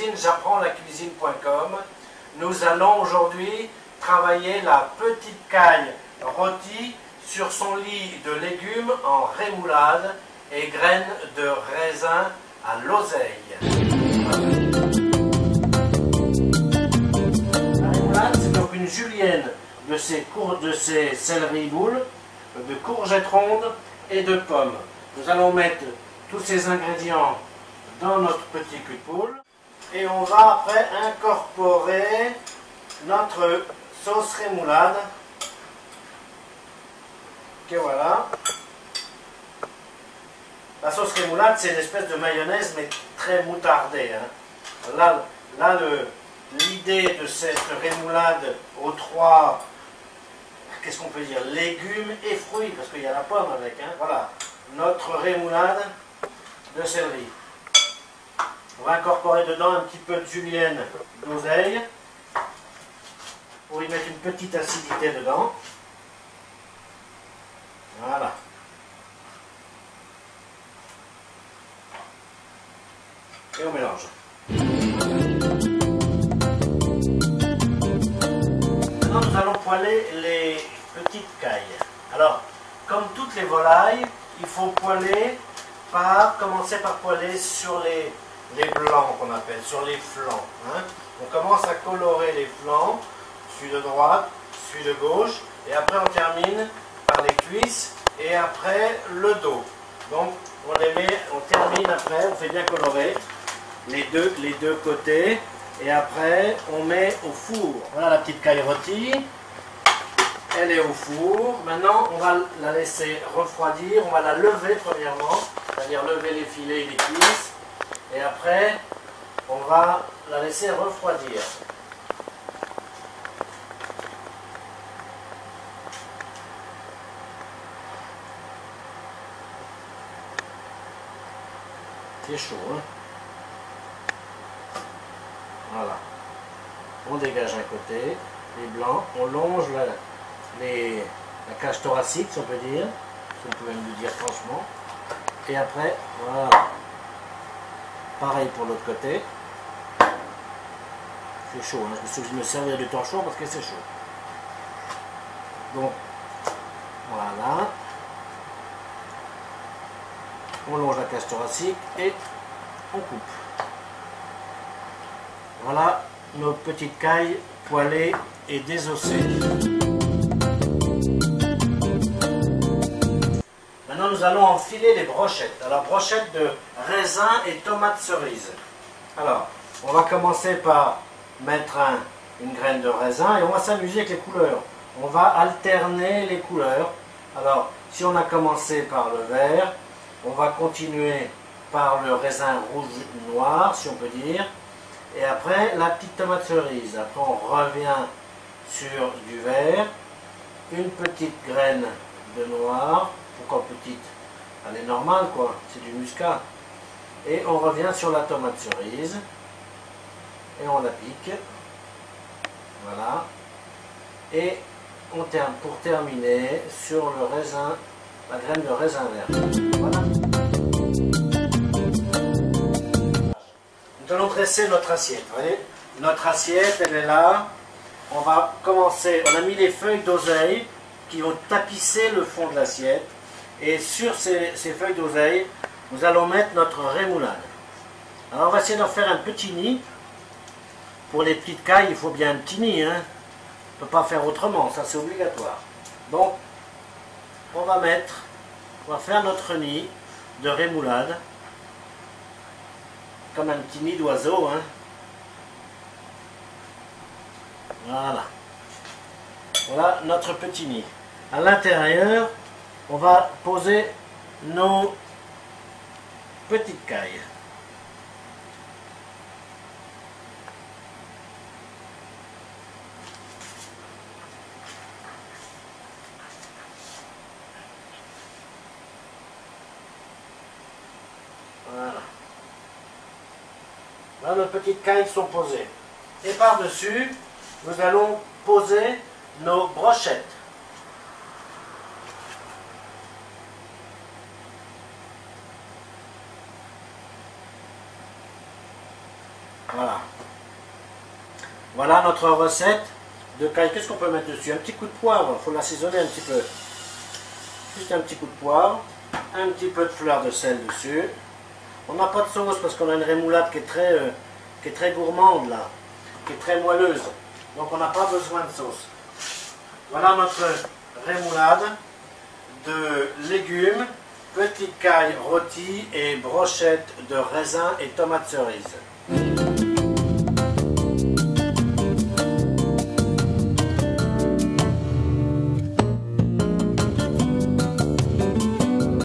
cuisine j'apprends-la-cuisine.com. Nous allons aujourd'hui travailler la petite caille rôtie sur son lit de légumes en rémoulade et graines de raisin à l'oseille. La rémoulade, c'est donc une julienne de ces céleri boules, de courgettes rondes et de pommes. Nous allons mettre tous ces ingrédients dans notre petit cul de poule et on va après incorporer notre sauce rémoulade. Et voilà. La sauce rémoulade, c'est une espèce de mayonnaise mais très moutardée. Hein. Là l'idée de cette rémoulade aux trois, qu'est-ce qu'on peut dire, légumes et fruits, parce qu'il y a la pomme avec. Hein. Voilà, notre rémoulade de céleri. On va incorporer dedans un petit peu de julienne d'oseille pour y mettre une petite acidité dedans. Voilà. Et on mélange. Maintenant, nous allons poêler les petites cailles. Alors, comme toutes les volailles, il faut commencer par poêler sur les blancs qu'on appelle, sur les flancs. Hein. On commence à colorer les flancs, celui de droite, celui de gauche, et après on termine par les cuisses et après le dos. Donc on termine après, on fait bien colorer les deux côtés et après on met au four. Voilà la petite caille rôtie, elle est au four. Maintenant on va la laisser refroidir, on va la lever premièrement, c'est-à-dire lever les filets et les cuisses et après on va la laisser refroidir. C'est chaud, hein? Voilà. On dégage un côté, les blancs, on longe la cage thoracique, si on peut dire, si on peut même le dire franchement. Et après, voilà. Pareil pour l'autre côté. C'est chaud, hein? Je me suis obligé de me servir du torchon parce que c'est chaud. Donc, voilà. On longe la cage thoracique et on coupe. Voilà nos petites cailles poêlées et désossées. Maintenant nous allons enfiler les brochettes. Alors brochettes de raisin et tomates cerises. Alors on va commencer par mettre une graine de raisin et on va s'amuser avec les couleurs. On va alterner les couleurs. Alors si on a commencé par le vert, on va continuer par le raisin rouge-noir, si on peut dire, et après la petite tomate cerise. Après on revient sur du vert, une petite graine de noir, pourquoi petite? Elle est normale quoi, c'est du muscat. Et on revient sur la tomate cerise, et on la pique, voilà, et on termine pour terminer sur le raisin, la graine de raisin vert. Voilà. Nous allons dresser notre assiette. Vous voyez, notre assiette, elle est là. On va commencer. On a mis les feuilles d'oseille qui vont tapisser le fond de l'assiette. Et sur ces feuilles d'oseille, nous allons mettre notre rémoulade. Alors on va essayer d'en faire un petit nid. Pour les petites cailles, il faut bien un petit nid. Hein. On ne peut pas faire autrement, ça c'est obligatoire. Donc, on va faire notre nid de rémoulade, comme un petit nid d'oiseau. Hein. Voilà. Voilà notre petit nid. À l'intérieur, on va poser nos petites cailles. Voilà. Là, nos petites cailles sont posées. Et par-dessus, nous allons poser nos brochettes. Voilà. Voilà notre recette de caille. Qu'est-ce qu'on peut mettre dessus? Un petit coup de poivre, il faut l'assaisonner un petit peu. Juste un petit coup de poivre, un petit peu de fleur de sel dessus. On n'a pas de sauce parce qu'on a une rémoulade qui est très gourmande là, qui est très moelleuse. Donc on n'a pas besoin de sauce. Voilà notre rémoulade de légumes, petite caille rôtie et brochette de raisin et tomates cerises.